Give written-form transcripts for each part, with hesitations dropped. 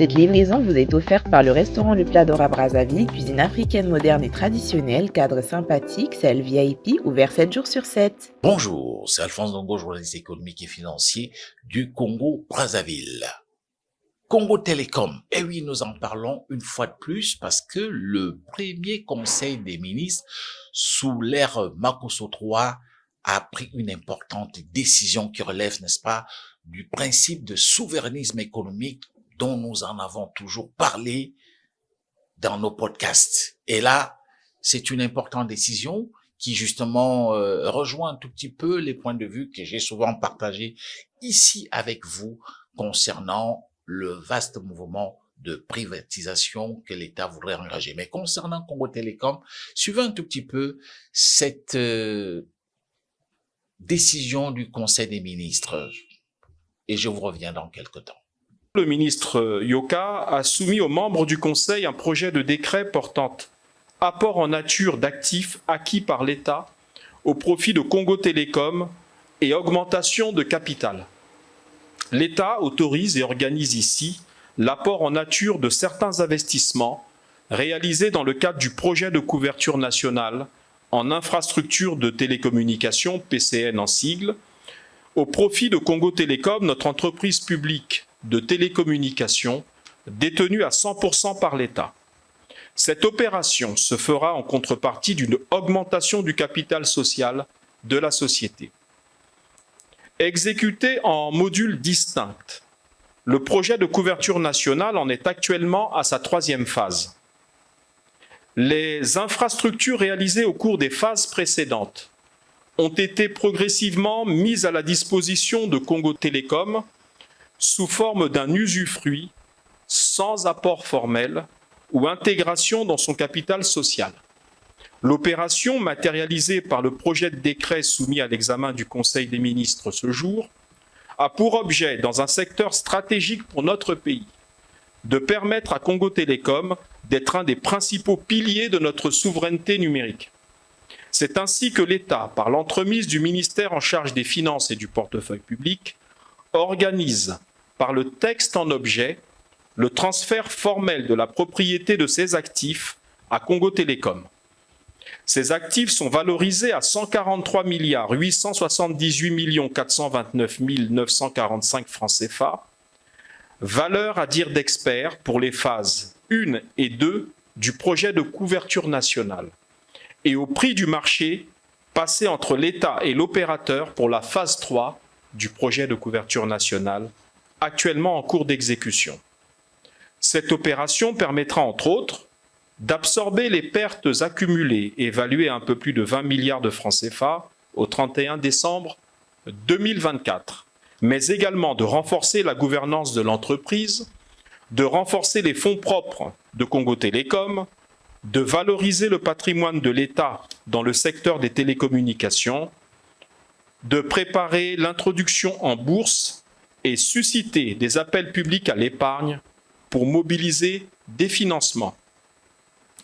Cette livraison vous est offerte par le restaurant Le Plat d'Or à Brazzaville, cuisine africaine moderne et traditionnelle, cadre sympathique, salle VIP, ouvert 7 jours sur 7. Bonjour, c'est Alphonse Dongo, journaliste économique et financier du Congo-Brazzaville. Congo Télécom, et oui, nous en parlons une fois de plus parce que le premier conseil des ministres sous l'ère Makosso III a pris une importante décision qui relève, n'est-ce pas, du principe de souverainisme économique dont nous en avons toujours parlé dans nos podcasts. Et là, c'est une importante décision qui justement rejoint un tout petit peu les points de vue que j'ai souvent partagés ici avec vous concernant le vaste mouvement de privatisation que l'État voudrait engager. Mais concernant Congo Télécom, suivez un tout petit peu cette décision du Conseil des ministres et je vous reviens dans quelques temps. Le ministre Yoka a soumis aux membres du Conseil un projet de décret portant apport en nature d'actifs acquis par l'État au profit de Congo Télécom et augmentation de capital. L'État autorise et organise ici l'apport en nature de certains investissements réalisés dans le cadre du projet de couverture nationale en infrastructure de télécommunications, PCN en sigle, au profit de Congo Télécom, notre entreprise publique de télécommunications détenue à 100% par l'État. Cette opération se fera en contrepartie d'une augmentation du capital social de la société. Exécuté en modules distincts, le projet de couverture nationale en est actuellement à sa 3e phase. Les infrastructures réalisées au cours des phases précédentes ont été progressivement mises à la disposition de Congo Télécom sous forme d'un usufruit sans apport formel ou intégration dans son capital social. L'opération, matérialisée par le projet de décret soumis à l'examen du Conseil des ministres ce jour, a pour objet, dans un secteur stratégique pour notre pays, de permettre à Congo Télécom d'être un des principaux piliers de notre souveraineté numérique. C'est ainsi que l'État, par l'entremise du ministère en charge des Finances et du portefeuille public, organise, par le texte en objet, le transfert formel de la propriété de ces actifs à Congo Télécom. Ces actifs sont valorisés à 143 878 429 945 francs CFA, valeur à dire d'experts pour les phases 1 et 2 du projet de couverture nationale, et au prix du marché passé entre l'État et l'opérateur pour la phase 3 du projet de couverture nationale, actuellement en cours d'exécution. Cette opération permettra, entre autres, d'absorber les pertes accumulées, évaluées à un peu plus de 20 milliards de francs CFA au 31 décembre 2024, mais également de renforcer la gouvernance de l'entreprise, de renforcer les fonds propres de Congo Télécom, de valoriser le patrimoine de l'État dans le secteur des télécommunications, de préparer l'introduction en bourse et susciter des appels publics à l'épargne pour mobiliser des financements.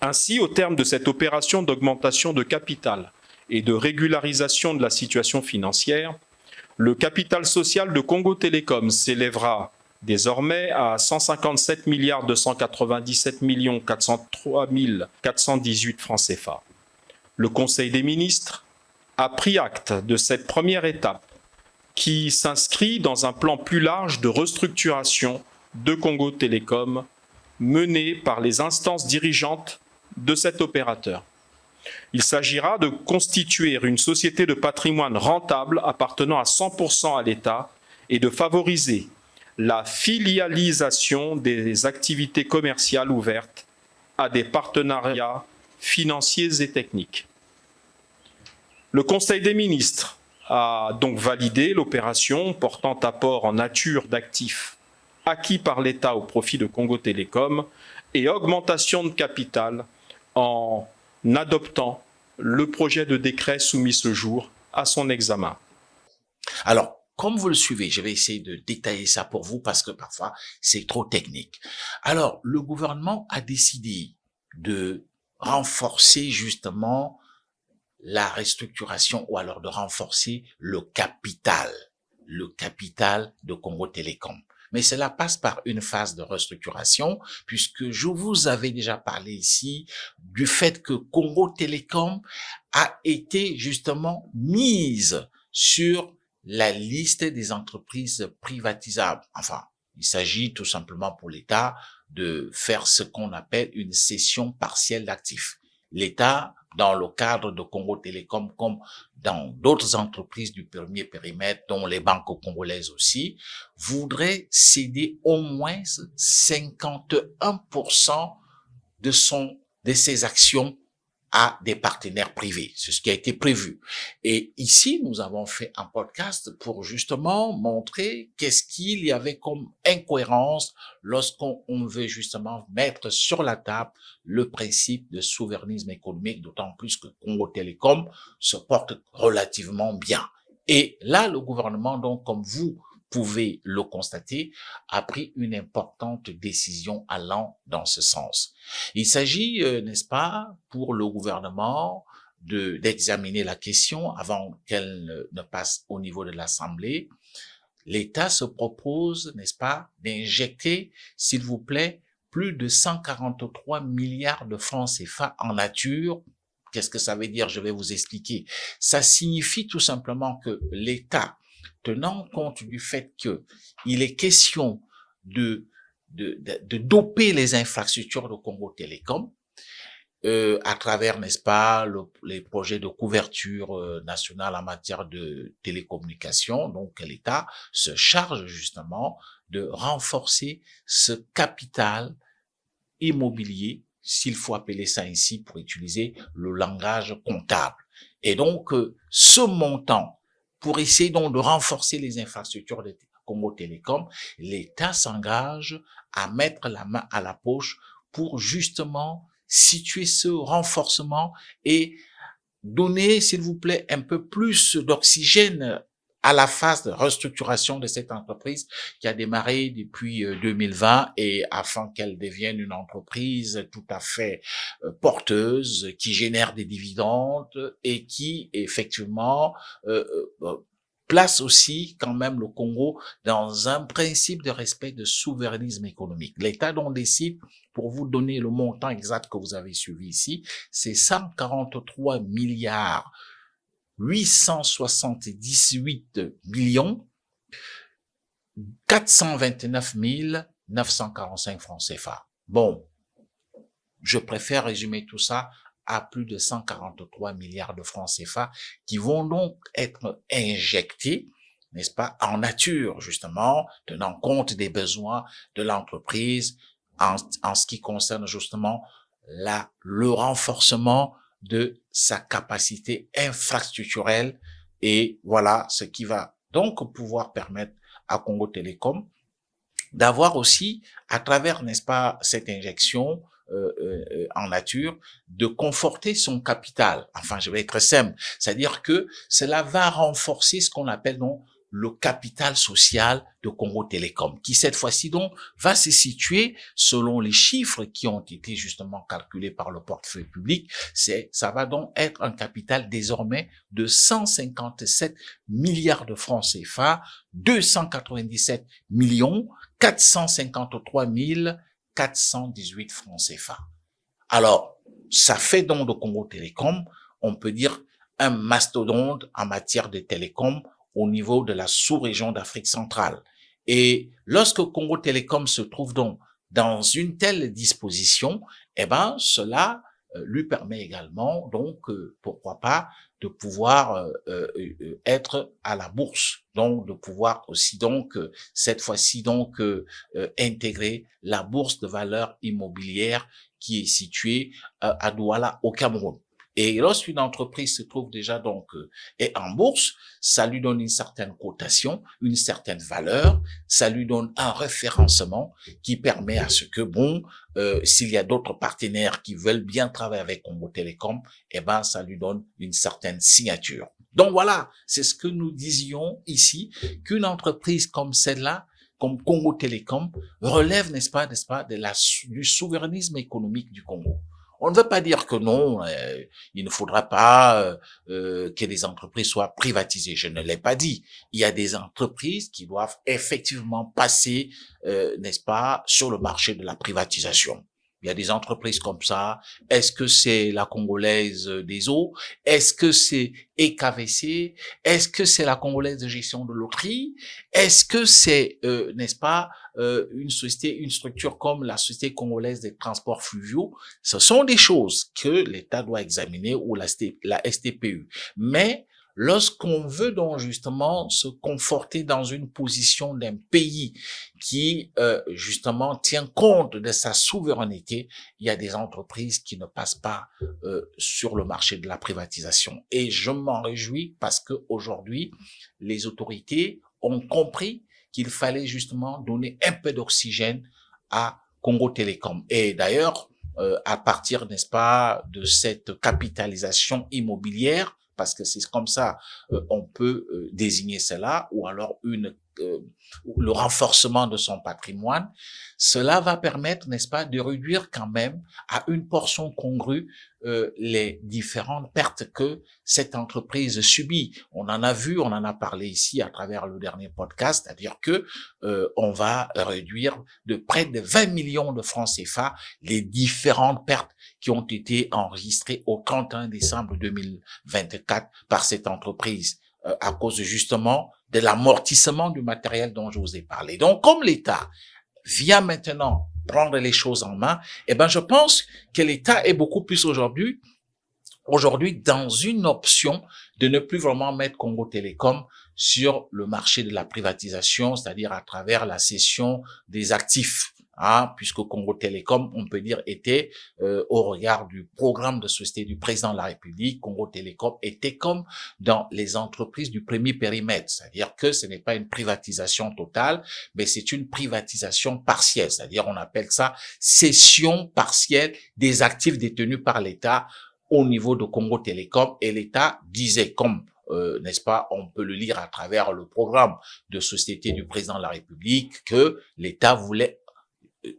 Ainsi, au terme de cette opération d'augmentation de capital et de régularisation de la situation financière, le capital social de Congo Télécom s'élèvera désormais à 157 297 403 418 francs CFA. Le Conseil des ministres a pris acte de cette première étape qui s'inscrit dans un plan plus large de restructuration de Congo Télécom mené par les instances dirigeantes de cet opérateur. Il s'agira de constituer une société de patrimoine rentable appartenant à 100% à l'État et de favoriser la filialisation des activités commerciales ouvertes à des partenariats financiers et techniques. Le Conseil des ministres a donc validé l'opération portant apport en nature d'actifs acquis par l'État au profit de Congo Télécom et augmentation de capital en adoptant le projet de décret soumis ce jour à son examen. Alors, comme vous le suivez, je vais essayer de détailler ça pour vous parce que parfois c'est trop technique. Alors, le gouvernement a décidé de renforcer justement la restructuration ou alors de renforcer le capital de Congo Télécom. Mais cela passe par une phase de restructuration puisque je vous avais déjà parlé ici du fait que Congo Télécom a été justement mise sur la liste des entreprises privatisables. Enfin, il s'agit tout simplement pour l'État de faire ce qu'on appelle une cession partielle d'actifs. L'État, dans le cadre de Congo Télécom, comme dans d'autres entreprises du premier périmètre, dont les banques congolaises aussi, voudrait céder au moins 51% de ses actions à des partenaires privés. C'est ce qui a été prévu. Et ici, nous avons fait un podcast pour justement montrer qu'est-ce qu'il y avait comme incohérence lorsqu'on veut justement mettre sur la table le principe de souverainisme économique, d'autant plus que Congo Télécom se porte relativement bien. Et là, le gouvernement, donc, comme vous pouvez le constater, a pris une importante décision allant dans ce sens. Il s'agit, n'est-ce pas, pour le gouvernement d'examiner la question avant qu'elle ne passe au niveau de l'Assemblée. L'État se propose, n'est-ce pas, d'injecter, s'il vous plaît, plus de 143 milliards de francs CFA en nature. Qu'est-ce que ça veut dire? Je vais vous expliquer. Ça signifie tout simplement que l'État, tenant compte du fait que il est question de doper les infrastructures de Congo Télécom, à travers, n'est-ce pas, les projets de couverture nationale en matière de télécommunications. Donc, l'État se charge justement de renforcer ce capital immobilier, s'il faut appeler ça ainsi pour utiliser le langage comptable. Et donc, ce montant, pour essayer donc de renforcer les infrastructures de Congo Télécom, l'État s'engage à mettre la main à la poche pour justement situer ce renforcement et donner, s'il vous plaît, un peu plus d'oxygène à la phase de restructuration de cette entreprise qui a démarré depuis 2020 et afin qu'elle devienne une entreprise tout à fait porteuse, qui génère des dividendes et qui, effectivement, place aussi quand même le Congo dans un principe de respect de souverainisme économique. L'État dont décide, pour vous donner le montant exact que vous avez suivi ici, c'est 143 milliards 878 millions 429 945 francs CFA. Bon, je préfère résumer tout ça à plus de 143 milliards de francs CFA qui vont donc être injectés, n'est-ce pas, en nature, justement, tenant compte des besoins de l'entreprise en ce qui concerne justement le renforcement de sa capacité infrastructurelle. Et voilà ce qui va donc pouvoir permettre à Congo Télécom d'avoir aussi, à travers, n'est-ce pas, cette injection en nature, de conforter son capital. Enfin, je vais être simple, c'est-à-dire que cela va renforcer ce qu'on appelle donc le capital social de Congo Télécom, qui cette fois-ci donc va se situer selon les chiffres qui ont été justement calculés par le portefeuille public. Ça va donc être un capital désormais de 157 milliards de francs CFA, 297 millions 453 418 francs CFA. Alors, ça fait donc de Congo Télécom, on peut dire, un mastodonte en matière de télécom au niveau de la sous-région d'Afrique centrale. Et lorsque Congo Télécom se trouve donc dans une telle disposition, eh ben, cela lui permet également, donc, pourquoi pas, de pouvoir être à la bourse, donc de pouvoir aussi donc cette fois-ci donc intégrer la bourse de valeurs immobilières qui est située à Douala au Cameroun. Et lorsqu'une entreprise se trouve déjà donc est en bourse, ça lui donne une certaine cotation, une certaine valeur, ça lui donne un référencement qui permet à ce que s'il y a d'autres partenaires qui veulent bien travailler avec Congo Télécom, eh ben ça lui donne une certaine signature. Donc voilà, c'est ce que nous disions ici, qu'une entreprise comme celle-là, comme Congo Télécom, relève, n'est-ce pas, du souverainisme économique du Congo. On ne veut pas dire que non, il ne faudra pas que les entreprises soient privatisées. Je ne l'ai pas dit. Il y a des entreprises qui doivent effectivement passer, n'est-ce pas, sur le marché de la privatisation. Il y a des entreprises comme ça. Est-ce que c'est la Congolaise des eaux? Est-ce que c'est EKVC? Est-ce que c'est la Congolaise de gestion de loterie? Est-ce que c'est, n'est-ce pas, une structure comme la Société congolaise des transports fluviaux? Ce sont des choses que l'État doit examiner, ou la STPU. Mais lorsqu'on veut donc justement se conforter dans une position d'un pays qui justement tient compte de sa souveraineté, il y a des entreprises qui ne passent pas sur le marché de la privatisation. Et je m'en réjouis parce que aujourd'hui, les autorités ont compris qu'il fallait justement donner un peu d'oxygène à Congo Télécom. Et d'ailleurs, à partir, n'est-ce pas, de cette capitalisation immobilière, parce que c'est comme ça on peut désigner cela, ou alors le renforcement de son patrimoine, cela va permettre, n'est-ce pas, de réduire quand même à une portion congrue les différentes pertes que cette entreprise subit. On en a parlé ici à travers le dernier podcast, c'est-à-dire que on va réduire de près de 20 millions de francs CFA les différentes pertes qui ont été enregistrées au 31 décembre 2024 par cette entreprise à cause justement de l'amortissement du matériel dont je vous ai parlé. Donc, comme l'État vient maintenant prendre les choses en main, eh ben, je pense que l'État est beaucoup plus aujourd'hui dans une option de ne plus vraiment mettre Congo Télécom sur le marché de la privatisation, c'est-à-dire à travers la cession des actifs. Puisque Congo Télécom, on peut dire, était au regard du programme de société du président de la République, Congo Télécom était comme dans les entreprises du premier périmètre, c'est-à-dire que ce n'est pas une privatisation totale, mais c'est une privatisation partielle, c'est-à-dire on appelle ça cession partielle des actifs détenus par l'État au niveau de Congo Télécom. Et l'État disait, comme n'est-ce pas, on peut le lire à travers le programme de société du président de la République, que l'État voulait,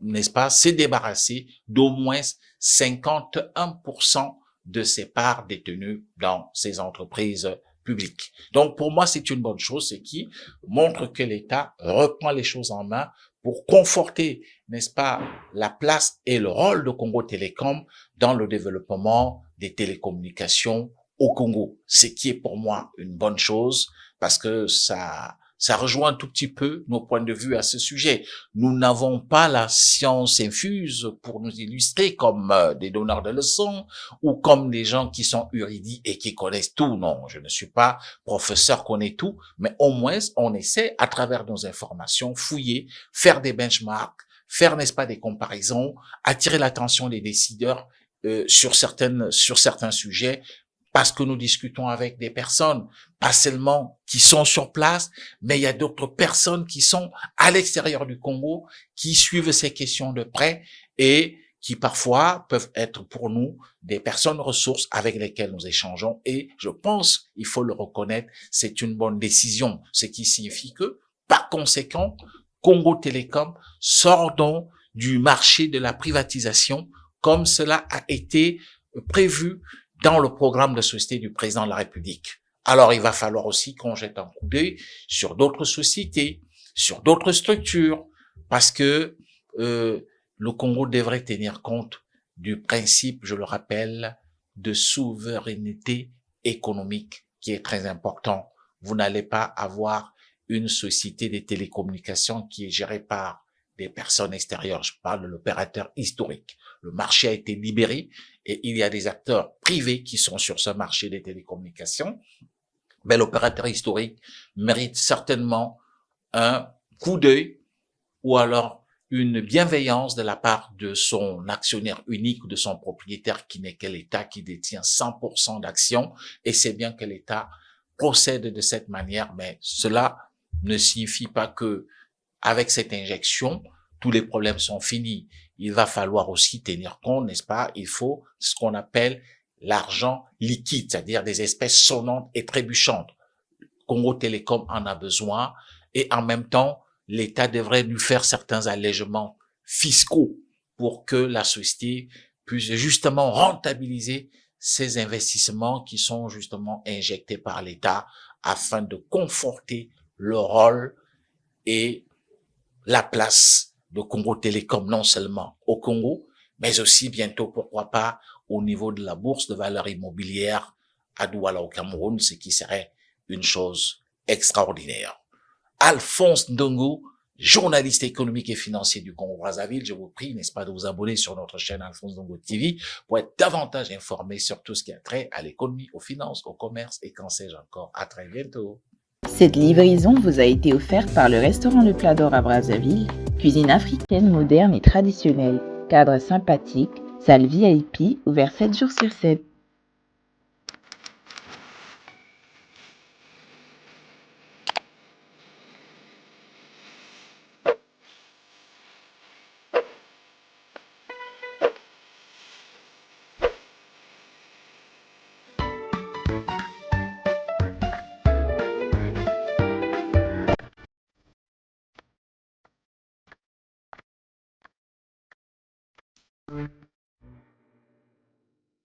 n'est-ce pas, se débarrasser d'au moins 51% de ses parts détenues dans ces entreprises publiques. Donc, pour moi, c'est une bonne chose, c'est qui montre que l'État reprend les choses en main pour conforter, n'est-ce pas, la place et le rôle de Congo Télécom dans le développement des télécommunications au Congo. Ce qui est pour moi une bonne chose, parce que ça rejoint un tout petit peu nos points de vue à ce sujet. Nous n'avons pas la science infuse pour nous illustrer comme des donneurs de leçons ou comme des gens qui sont érudits et qui connaissent tout. Non, je ne suis pas professeur connaît tout, mais au moins on essaie à travers nos informations, fouiller, faire des benchmarks, faire, n'est-ce pas, des comparaisons, attirer l'attention des décideurs sur certains sujets, parce que nous discutons avec des personnes, pas seulement qui sont sur place, mais il y a d'autres personnes qui sont à l'extérieur du Congo, qui suivent ces questions de près et qui parfois peuvent être pour nous des personnes ressources avec lesquelles nous échangeons. Et je pense, il faut le reconnaître, c'est une bonne décision, ce qui signifie que, par conséquent, Congo Télécom sort donc du marché de la privatisation comme cela a été prévu dans le programme de société du président de la République. Alors, il va falloir aussi qu'on jette un coup d'œil sur d'autres sociétés, sur d'autres structures, parce que le Congo devrait tenir compte du principe, je le rappelle, de souveraineté économique qui est très important. Vous n'allez pas avoir une société de télécommunications qui est gérée par des personnes extérieures. Je parle de l'opérateur historique. Le marché a été libéré et il y a des acteurs privés qui sont sur ce marché des télécommunications. Mais l'opérateur historique mérite certainement un coup d'œil ou alors une bienveillance de la part de son actionnaire unique ou de son propriétaire qui n'est que l'État qui détient 100% d'actions, et c'est bien que l'État procède de cette manière, mais cela ne signifie pas que avec cette injection, tous les problèmes sont finis. Il va falloir aussi tenir compte, n'est-ce pas? Il faut ce qu'on appelle l'argent liquide, c'est-à-dire des espèces sonnantes et trébuchantes. Congo Télécom en a besoin, et en même temps, l'État devrait lui faire certains allègements fiscaux pour que la société puisse justement rentabiliser ces investissements qui sont justement injectés par l'État afin de conforter le rôle et la place de Congo Télécom, non seulement au Congo, mais aussi bientôt, pourquoi pas, au niveau de la bourse de valeurs immobilières à Douala au Cameroun, ce qui serait une chose extraordinaire. Alphonse Ndongo, journaliste économique et financier du Congo-Brazzaville, je vous prie, n'est-ce pas, de vous abonner sur notre chaîne Alphonse Ndongo TV pour être davantage informé sur tout ce qui a trait à l'économie, aux finances, au commerce et qu'en sais-je encore. À très bientôt. Cette livraison vous a été offerte par le restaurant Le Plat d'Or à Brazzaville, cuisine africaine moderne et traditionnelle, cadre sympathique, salle VIP, ouvert 7 jours sur 7.